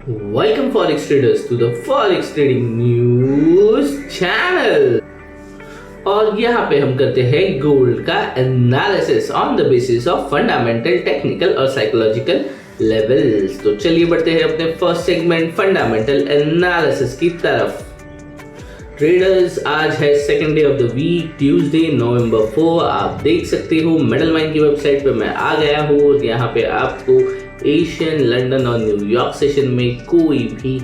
Welcome Forex traders to the Forex Trading News channel। और यहाँ पे हम करते हैं गोल्ड का analysis on the basis of fundamental, technical और साइकोलॉजिकल लेवल्स। तो चलिए बढ़ते हैं अपने फर्स्ट सेगमेंट फंडामेंटल एनालिसिस की तरफ। ट्रेडर्स, आज है second day of the week, Tuesday November 4। आप देख सकते हो मेडल माइन की वेबसाइट पे मैं आ गया हूँ और यहाँ पे आपको एशियन, लंदन और न्यूयॉर्क सेशन में कोई भी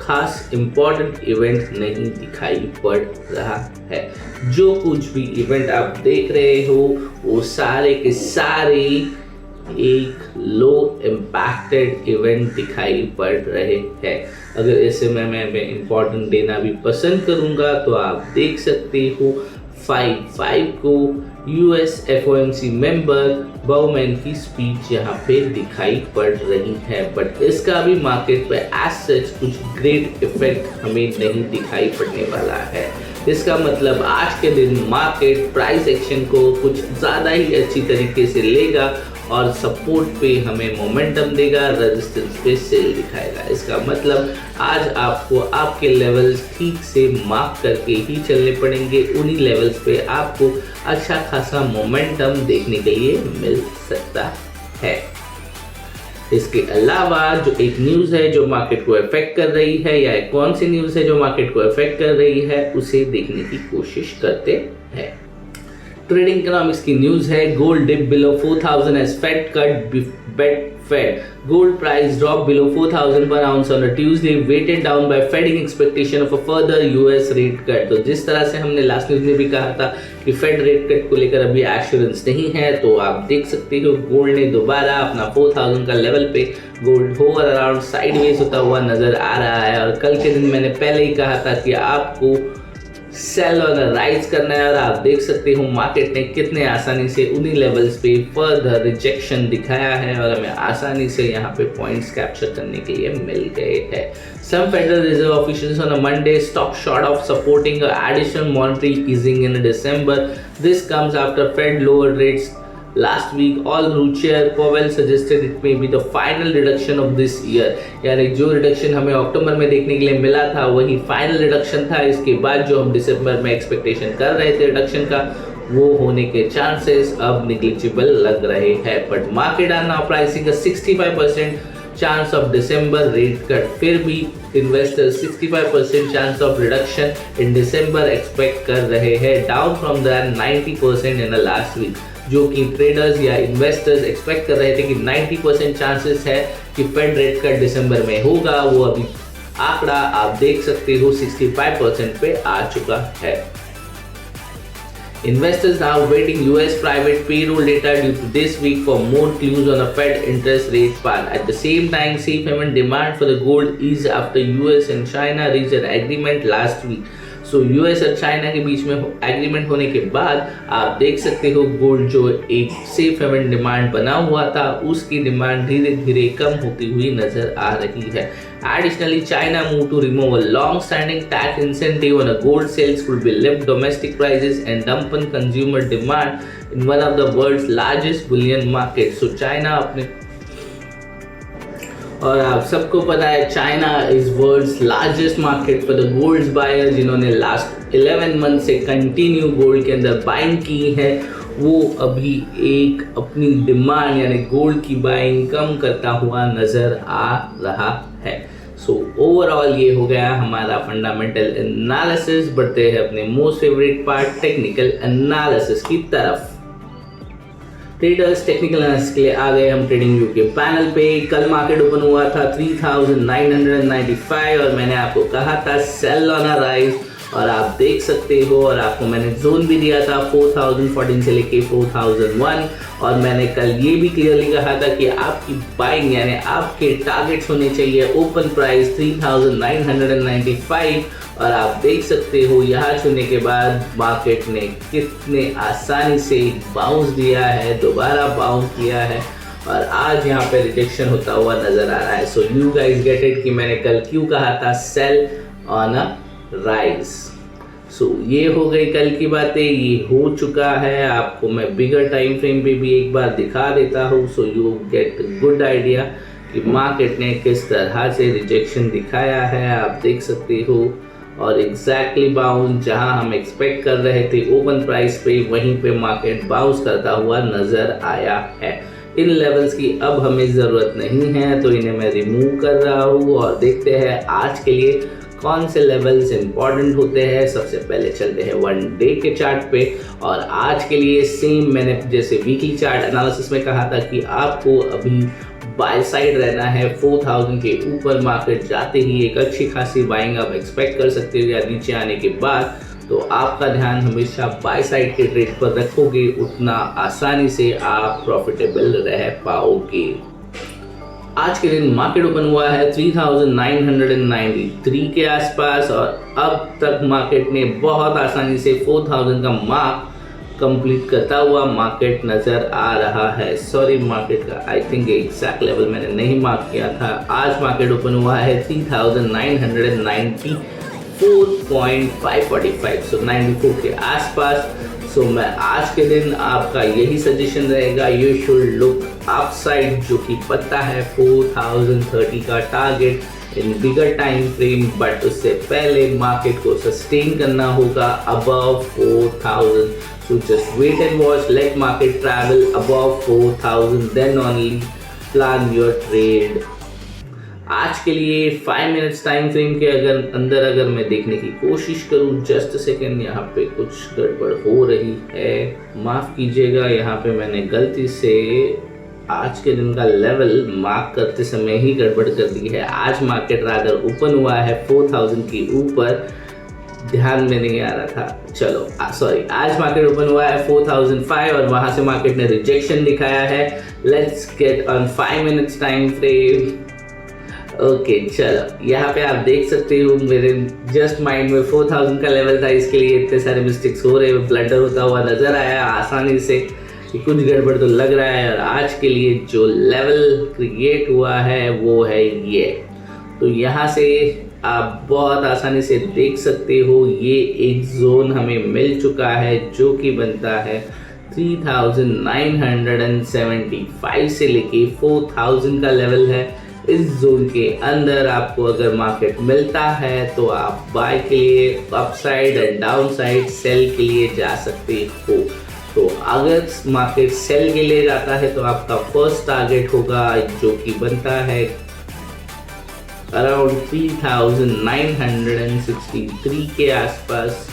खास इम्पोर्टेंट इवेंट नहीं दिखाई पड़ रहा है। जो कुछ भी इवेंट आप देख रहे हो वो सारे के सारे एक लो इम्पैक्टेड इवेंट दिखाई पड़ रहे हैं। अगर ऐसे में मैं इम्पोर्टेंट देना भी पसंद करूंगा तो आप देख सकते हो 5-5 को यूएस एफओएमसी मेंबर बाउमैन की स्पीच यहाँ पे दिखाई पड़ रही है, बट इसका भी मार्केट पे एज सच कुछ ग्रेट इफेक्ट हमें नहीं दिखाई पड़ने वाला है। इसका मतलब आज के दिन मार्केट प्राइस एक्शन को कुछ ज़्यादा ही अच्छी तरीके से लेगा और सपोर्ट पे हमें मोमेंटम देगा, रेजिस्टेंस पे सेल दिखाएगा। इसका मतलब आज आपको आपके लेवल्स ठीक से मार्क करके ही चलने पड़ेंगे। उन्हीं लेवल्स पे आपको अच्छा खासा मोमेंटम देखने के लिए मिल सकता है। इसके अलावा जो एक न्यूज़ है जो मार्केट को अफेक्ट कर रही है, या कौन सी न्यूज़ है जो मार्केट को अफेक्ट कर रही है, उसे देखने की कोशिश करते हैं। ट्रेडिंग इकोनॉमिक्स की न्यूज़ है, gold dip below 4000 as Fed cut bet Fed. Gold price dropped below 4000 per ounce on a Tuesday, weighted down by Feding expectation of a further US rate cut। तो जिस तरह से हमने last news में भी कहा था कि फेड रेट कट को लेकर अभी एश्योरेंस नहीं है, तो आप देख सकते हो गोल्ड ने दोबारा अपना 4000 का लेवल पे गोल्ड होवर अराउंड साइडवेज होता हुआ नजर आ रहा है। और कल के दिन मैंने पहले ही कहा था कि आपको सेल और राइज करना है, और आप देख सकते हो मार्केट ने कितने आसानी से उन्हीं लेवल्स पे फर्दर रिजेक्शन दिखाया है और हमें आसानी से यहाँ पे पॉइंट्स कैप्चर करने के लिए मिल गए हैं। Some Federal Reserve officials on a Monday stopped short of supporting additional monetary easing in December. This comes after Fed lowered rates last week. Although Chair Powell suggested it may be the final reduction of this year, यानी जो reduction हमें अक्टूबर में देखने के लिए मिला था वही फाइनल रिडक्शन था। इसके बाद जो हम दिसंबर में एक्सपेक्टेशन कर रहे थे रिडक्शन का, वो होने के चांसेस अब निग्लिजिबल लग रहे हैं। But market are now pricing 65% chance of December rate cut. फिर भी investors 65% chance of reduction in December expect कर रहे हैं, down from the 90% in the last week. जो कि ट्रेडर्स या इन्वेस्टर्स एक्सपेक्ट कर रहे थे कि 90% चांसेस है कि फेड रेट कट दिसंबर में होगा, वो अभी आंकड़ा आप देख सकते हो 65% पे आ चुका है। Investors now awaiting US private payroll data due to this week for more clues on a Fed interest rate path. At the same time, safe haven demand for the gold eased after US and China reached an agreement last week. So US और China के बीच में agreement होने के बाद आप देख सकते हो गोल्ड जो एक सेफ हेवन डिमांड बना हुआ था, उसकी डिमांड धीरे धीरे कम होती हुई नजर आ रही है। Additionally, China moved to remove a long-standing tax incentive on a gold sales could be lift domestic prices and dampen consumer demand in one of the world's largest bullion markets. So China अपने, और आप सबको पता है China is world's largest market for the gold buyer, जिन्होंने last 11 month से continue gold के अंदर बाइंग की है, वो अभी एक अपनी डिमांड यानी गोल्ड की बाइंग कम करता हुआ नजर आ रहा है। सो ओवरऑल ये हो गया हमारा फंडामेंटल एनालिसिस। बढ़ते हैं अपने most favourite part technical analysis की तरफ। ट्रेडर्स, टेक्निकल एनालिसिस के लिए आ गए हम ट्रेडिंग व्यू के पैनल पे। कल मार्केट ओपन हुआ था 3995 और मैंने आपको कहा था सेल ऑन अ राइज, और आप देख सकते हो, और आपको मैंने जोन भी दिया था 4014 से लेके 4001, और मैंने कल ये भी क्लियरली कहा था कि आपकी बाइंग यानी आपके टारगेट्स होने चाहिए ओपन प्राइस 3995, और आप देख सकते हो यहाँ छूने के बाद मार्केट ने कितने आसानी से बाउंस दिया है, दोबारा बाउंस किया है, और आज यहाँ पे रिजेक्शन होता हुआ नजर आ रहा है। So you guys get it कि मैंने कल क्यों कहा था सेल ऑन अ राइज। सो ये हो गई कल की बातें, ये हो चुका है। आपको मैं बिगर टाइम फ्रेम पे भी एक बार दिखा देता हूँ, so you get good idea कि मार्केट ने किस तरह से रिजेक्शन दिखाया है, आप देख सकते हो। और एग्जैक्टली बाउंस जहां हम एक्सपेक्ट कर रहे थे ओपन प्राइस पे, वहीं पे मार्केट बाउंस करता हुआ नजर आया है। इन लेवल्स की अब हमें ज़रूरत नहीं है, तो इन्हें मैं रिमूव कर रहा हूँ और देखते हैं आज के लिए कौन से लेवल्स इंपॉर्टेंट होते हैं। सबसे पहले चलते हैं 1 डे के चार्ट पे, और आज के लिए सेम मैंने जैसे वीकली चार्ट एनालिसिस में कहा था कि आपको अभी बाय साइड रहना है। 4000 के ऊपर मार्केट जाते ही एक अच्छी खासी बाइंग आप एक्सपेक्ट कर सकते हो, या नीचे आने के बाद तो आपका ध्यान हमेशा बाय साइड के ट्रेड पर रखोगे, उतना आसानी से आप प्रॉफिटेबल रह पाओगे। आज के दिन मार्केट ओपन हुआ है 3993 के आसपास, और अब तक मार्केट ने बहुत आसानी से 4000 का मार्क कंप्लीट करता हुआ मार्केट नजर आ रहा है। सॉरी, मार्केट का आई थिंक एग्जैक्ट लेवल मैंने नहीं मार्क किया था। आज मार्केट ओपन हुआ है 3994.545, सो 94 के आसपास। सो मैं आज के दिन आपका यही सजेशन रहेगा, यू शुड लुक अपसाइड, जो कि पता है 4030 का target in bigger time frame, but उससे पहले मार्केट को सस्टेन करना होगा above 4000। So just wait and watch, let market travel above 4000, then only plan your trade. आज के लिए 5 मिनट्स टाइम फ्रेम के अगर मैं देखने की कोशिश करूं, जस्ट सेकेंड, यहाँ पे कुछ गड़बड़ हो रही है, माफ कीजिएगा। यहाँ पे मैंने गलती से आज के दिन का लेवल मार्क करते समय ही गड़बड़ कर दी है। आज मार्केट रादर ओपन हुआ है 4000 के ऊपर, ध्यान में नहीं आ रहा था। चलो सॉरी, आज मार्केट ओपन हुआ है 4005 और वहां से मार्केट ने रिजेक्शन दिखाया है। Let's get on 5 minutes time frame. Okay, चलो यहाँ पे आप देख सकते हो मेरे जस्ट माइंड में 4000 का लेवल था, इसके लिए इतने सारे मिस्टेक्स हो रहे हैं, ब्लडर होता हुआ नजर आया आसानी से कि कुछ गड़बड़ तो लग रहा है। और आज के लिए जो लेवल क्रिएट हुआ है वो है ये, तो यहाँ से आप बहुत आसानी से देख सकते हो ये एक जोन हमें मिल चुका है जो कि बनता है 3975 से लेके 4000 का लेवल है। इस जोन के अंदर आपको अगर मार्केट मिलता है तो आप बाय के लिए upside and downside sell के लिए जा सकते हो। तो अगर मार्केट सेल के लिए जाता है तो आपका फर्स्ट टारगेट होगा जो कि बनता है अराउंड 3963 के आसपास,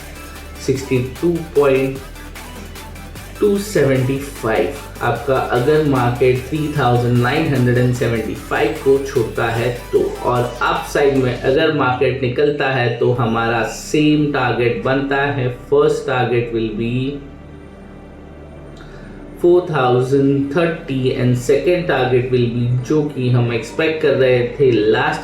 62.275। आपका अगर मार्केट 3975 को छोड़ता है तो, और अप साइड में अगर मार्केट निकलता है तो हमारा सेम टारगेट बनता है। First target will be 4030 and second target will be, जो कि हम एक्सपेक्ट कर रहे थे लास्ट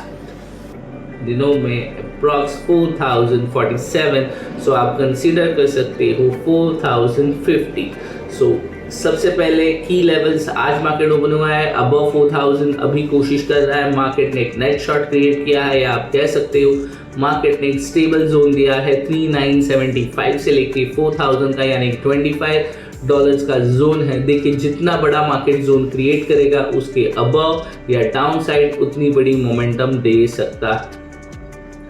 दिनों में, अप्रॉक्स 4047। सो आप कंसीडर कर सकते हो 4050। सो सबसे पहले की लेवल्स, आज मार्केट ओपन हुआ है अबव 4000, अभी कोशिश कर रहा है मार्केट ने एक नेट शॉर्ट क्रिएट किया है, या आप कह सकते हो मार्केट ने एक स्टेबल जोन दिया है 3975 से लेके 4000 का, यानी $25 का जोन है। देखिए जितना बड़ा मार्केट जोन क्रिएट करेगा उसके अबव या डाउन साइड उतनी बड़ी मोमेंटम दे सकता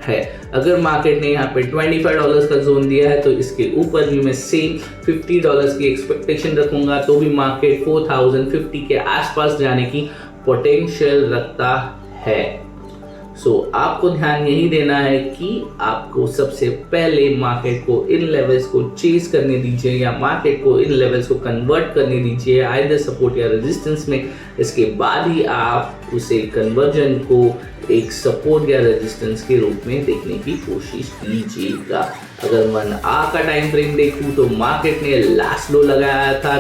है। अगर मार्केट ने यहाँ पे $25 का जोन दिया है तो इसके ऊपर भी मैं सेम $50 की एक्सपेक्टेशन रखूंगा, तो भी मार्केट 4050 के आसपास जाने की पोटेंशियल रखता है। सो आपको ध्यान यही देना है कि आपको सबसे पहले मार्केट को इन लेवल्स को चेज करने दीजिए, या मार्केट को इन लेवल्स को कन्वर्ट करने दीजिए आइदर सपोर्ट या रेजिस्टेंस में। इसके बाद ही आप उसे कन्वर्जन को एक सपोर्ट या रेजिस्टेंस के रूप में देखने की कोशिश कीजिएगा। अगर मैं आज का टाइम फ्रेम देखूं तो मार्केट ने लास्ट लो लगाया था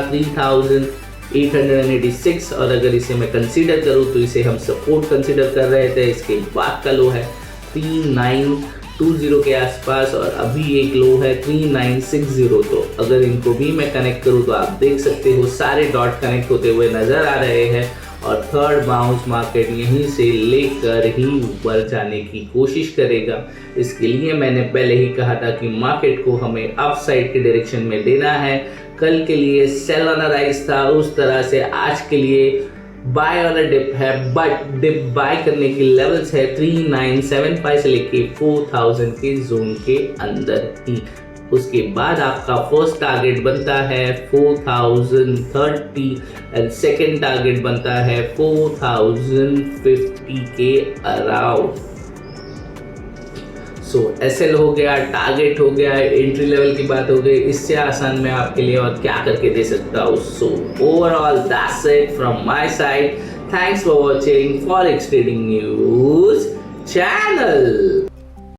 3886, और अगर इसे मैं कंसीडर करूं तो इसे हम सपोर्ट कंसीडर कर रहे थे। इसके बाद का लो है 3920 के आसपास, और अभी एक लो है 3960। तो अगर इनको भी मैं कनेक्ट करूं तो आप देख सकते हो सारे डॉट कनेक्ट होते हुए नजर आ रहे हैं, और थर्ड बाउंस मार्केट यहीं से लेकर ही ऊपर जाने की कोशिश करेगा। इसके लिए मैंने पहले ही कहा था कि मार्केट को हमें अप साइड के डायरेक्शन में लेना है। कल के लिए सेल ऑन राइज था, उस तरह से आज के लिए बाय और डिप है, बट डिप बाय करने की लेवल्स है 3975 से लेके 4000 के जोन के अंदर ही। उसके बाद आपका फर्स्ट टारगेट बनता है 4030 एंड सेकेंड टारगेट बनता है 4050 के अराउंड। सो एसएल हो गया, टारगेट हो गया, एंट्री लेवल की बात हो गई, इससे आसान मैं आपके लिए और क्या करके दे सकता हूँ। So overall that's it from my side. Thanks for watching forex trading news channel.